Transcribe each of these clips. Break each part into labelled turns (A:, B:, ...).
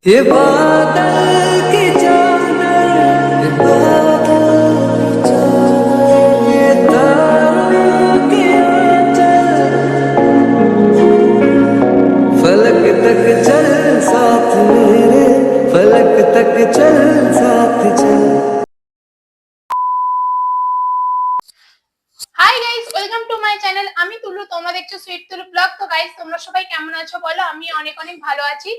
A: ये बादल की चादर ये बादल की चादर ये तारों की आंचल फलक तक चल साथ मेरे फलक तक चल साथ चल।
B: Hi guys, welcome to my channel. আমি তুলু, তোমরা দেখছো সুইট তুলু ব্লগ। তো গাইস, তোমরা সবাই কেমন আছো বলো? আমি অনেক অনেক ভালো আছি।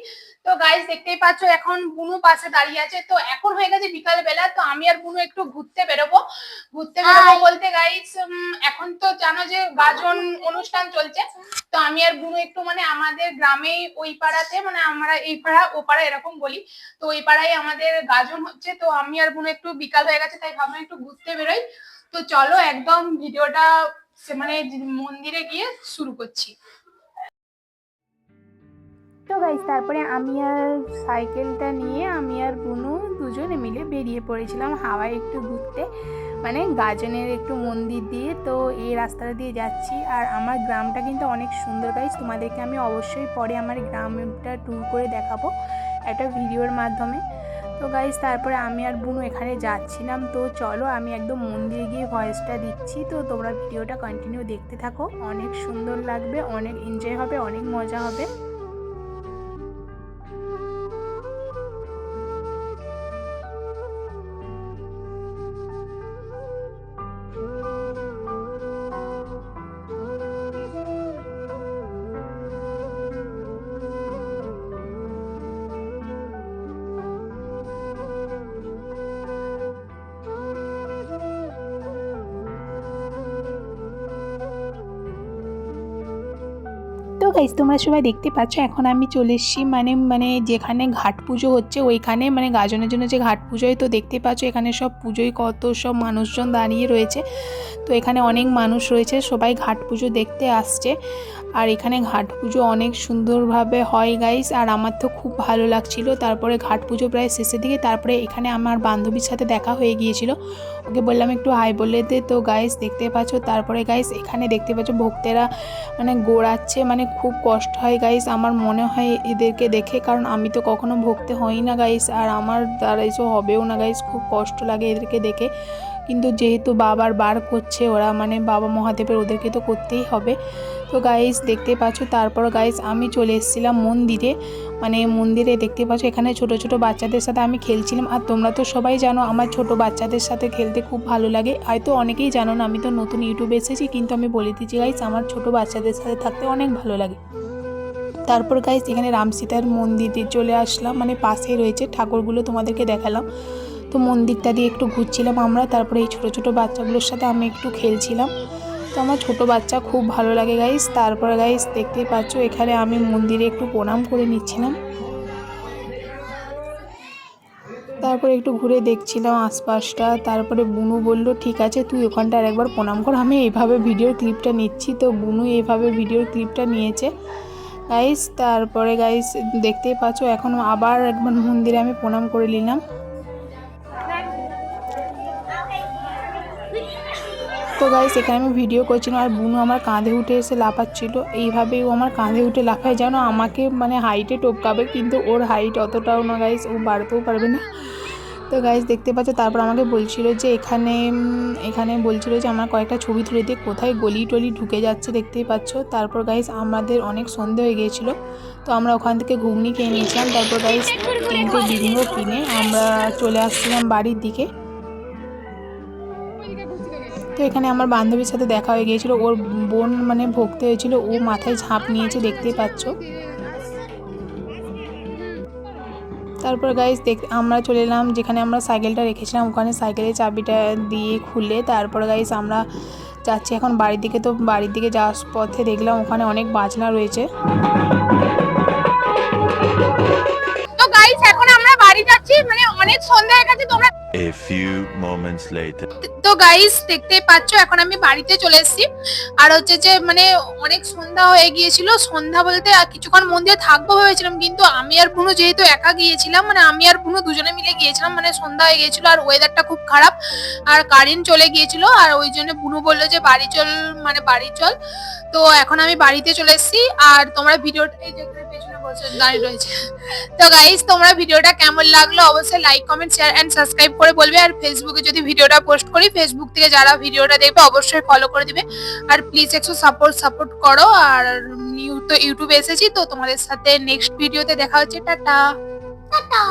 B: তো গাইস, দেখতেই পাচ্ছ এখন বুনু পাশে দাঁড়িয়ে আছে। তো এখন হয়ে গেছে বিকাল বেলা, তো আমি আর বুনু একটু ঘুরতে বেরোবো বলতে গাইস, এখন তো জানো যে গাজন অনুষ্ঠান চলছে। তো আমি আর বুনু একটু মানে আমাদের গ্রামেই ওই পাড়াতে, মানে আমরা এই পাড়া ও পাড়া এরকম বলি, তো ওই পাড়ায় আমাদের গাজন হচ্ছে। তো আমি আর বুনু একটু বিকাল হয়ে গেছে, তাই ভাবলাম একটু ঘুরতে বেরোই। তো চলো একদম ভিডিওটা মানে মন্দিরে গিয়ে শুরু করছি।
C: তো গাইস, তারপরে আমি আর সাইকেলটা নিয়ে আমি আর বুনু দুজনে মিলে বেরিয়ে পড়েছিলাম হাওয়ায় একটু ঘুরতে, মানে গাজনের একটু মন্দির দিয়ে। তো এই রাস্তাটা দিয়ে যাচ্ছি। আর আমার গ্রামটা কিন্তু অনেক সুন্দর গাইস, তোমাদেরকে আমি অবশ্যই পরে আমার গ্রামটা ট্যুর করে দেখাবো একটা ভিডিওর মাধ্যমে। তো গাইস, তারপরে আমি আর বুনু এখানে যাচ্ছিলাম। তো চলো আমি একদম মন্দিরে গিয়ে ভয়েসটা দিচ্ছি, তো তোমরা ভিডিওটা কন্টিনিউ দেখতে থাকো। অনেক সুন্দর লাগবে, অনেক এনজয় হবে, অনেক মজা হবে। তো গাইস, তোমরা সবাই দেখতে পাচ্ছ এখন আমি চলে এসেছি মানে মানে যেখানে ঘাট পুজো হচ্ছে ওইখানে, মানে গাজনের জন্য যে ঘাট পুজোয়। তো দেখতে পাচ্ছ এখানে সব পুজোয় কত সব মানুষজন দাঁড়িয়ে রয়েছে। তো এখানে অনেক মানুষ রয়েছে, সবাই ঘাট পুজো দেখতে আসছে। আর এখানে ঘাট পুজো অনেক সুন্দরভাবে হয় গাইস, আর আমার তো খুব ভালো লাগছিল। তারপরে ঘাট পুজো প্রায় শেষের দিকে, তারপরে এখানে আমার বান্ধবীর সাথে দেখা হয়ে গিয়েছিল, ওকে বললাম একটু হাই বলে দে। তো গাইস দেখতে পাচ্ছ, তারপরে গাইস এখানে দেখতে পাচ্ছ ভক্তেরা মানে গোড়াচ্ছে, মানে খুব কষ্ট হয় গাইস আমার মনে হয় এদেরকে দেখে, কারণ আমি তো কখনো ভক্তি হই না গাইস, আর আমার দ্বারা এসব হবেও না গাইস। খুব কষ্ট লাগে এদেরকে দেখে, কিন্তু যেহেতু বাবার বার করছে ওরা, মানে বাবা মহাদেবের, ওদেরকে তো করতেই হবে। তো গাইস দেখতে পাচ্ছ, তারপর গাইস আমি চলে এসেছিলাম মন্দিরে। মানে মন্দিরে দেখতে পাচ্ছ এখানে ছোট ছোট বাচ্চাদের সাথে আমি খেলছিলাম। আর তোমরা তো সবাই জানো আমার ছোট বাচ্চাদের সাথে খেলতে খুব ভালো লাগে। হয়তো অনেকেই জানো না, আমি তো নতুন ইউটিউবে এসেছি, কিন্তু আমি বলে দিচ্ছি গাইস আমার ছোট বাচ্চাদের সাথে থাকতে অনেক ভালো লাগে। তারপর গাইস এখানে রাম সীতার মন্দিরে চলে আসলাম, মানে পাশেই রয়েছে, ঠাকুরগুলো তোমাদেরকে দেখালাম। তো মন্দিরটা দিয়ে একটু ঘুরছিলাম আমরা, তারপরে এই ছোটো ছোটো বাচ্চাগুলোর সাথে আমি একটু খেলছিলাম। তো আমার ছোটো বাচ্চা খুব ভালো লাগে গাইস। তারপরে গাইস দেখতেই পাচ্ছ এখানে আমি মন্দিরে একটু প্রণাম করে নিচ্ছিলাম, তারপরে একটু ঘুরে দেখছিলাম আশপাশটা। তারপরে বুনু বলল ঠিক আছে তুই ওখানটা আরেকবার প্রণাম কর, আমি এইভাবে ভিডিওর ক্লিপটা নিচ্ছি। তো বুনু এইভাবে ভিডিওর ক্লিপটা নিয়েছে গাইস। তারপরে গাইস দেখতেই পাচ্ছ এখন আবার একবার মন্দিরে আমি প্রণাম করে নিলাম। তো গাইস এখানে আমি ভিডিও করছিলাম, আর বুনু আমার কাঁধে উঠে এসে লাফাচ্ছিল। এইভাবেই ও আমার কাঁধে উঠে লাফায়, যেন আমাকে মানে হাইটে টপকাবে, কিন্তু ওর হাইট অতটাও না গাইস, ও বাড়তেও পারবে না। তো গাইস দেখতে পাচ্ছ, তারপর আমাকে বলছিল যে এখানে এখানে বলছিল যে আমার কয়েকটা ছবি তুলে দিয়ে, কোথায় গলি টলি ঢুকে যাচ্ছে দেখতেই পাচ্ছ। তারপর গাইস আমাদের অনেক সন্ধে হয়ে গিয়েছিল, তো আমরা ওখান থেকে ঘুগনি খেয়ে নিয়েছিলাম। তারপর গাইস 3টে বিঙ্গো কিনে আমরা চলে আসছিলাম বাড়ির দিকে। তো এখানে আমার বান্ধবীর সাথে দেখা হয়ে গিয়েছিল, ওর বোন মানে ভক্তি হয়েছিল, ও মাথায় ঝাঁপ নিয়েছে দেখতেই পাচ্ছ। তারপর গাইস আমরা চলে এলাম যেখানে আমরা সাইকেলটা রেখেছিলাম, ওখানে সাইকেলের চাবিটা দিয়ে খুলে তারপর গাইস আমরা যাচ্ছি এখন বাড়ির দিকে। তো বাড়ির দিকে যাওয়ার পথে দেখলাম ওখানে অনেক বাজনা রয়েছে।
B: তো গাইস এখন আমরা বাড়ি যাচ্ছি, মানে অনেক সন্ধ্যা হয়ে গেছে তোমরা।
D: A few moments later.
B: তো গাইস দেখতেই পাচ্ছ এখন আমি বাড়িতে চলে এসেছি। আর হচ্ছে যে মানে অনেক সন্ধ্যা হয়ে গিয়েছিল, সন্ধ্যা বলতে আর কিছুক্ষণ মন্দিরে থাকবো ভেবেছিলাম, কিন্তু আমি আর বুনু যেহেতু একা গিয়েছিলাম, মানে আমি আর বুনু দুজনে মিলে গিয়েছিলাম, মানে সন্ধ্যা হয়ে গিয়েছিল আর ওয়েদারটা খুব খারাপ আর কারেন্ট চলে গিয়েছিল, আর ওই জন্য বুনু বললো যে বাড়ি চল, মানে বাড়ি চল। তো এখন আমি বাড়িতে চলে এসেছি। আর তোমরা ভিডিওটা এই যে পেছনে বসে দাঁড়িয়ে রয়েছে। তো গাইস তোমরা ভিডিওটা কেমন লাগলো অবশ্যই like comment share and subscribe করে বলবে। আর ফেসবুকে যদি ভিডিওটা পোস্ট করি ফেসবুক থেকে যারা ভিডিওটা দেখবে অবশ্যই ফলো করে দিবে। আর প্লিজ একটু সাপোর্ট করো। আর ইউটিউবে এসেছি তো তোমাদের সাথে নেক্সট ভিডিওতে দেখা হচ্ছে। Tata tata.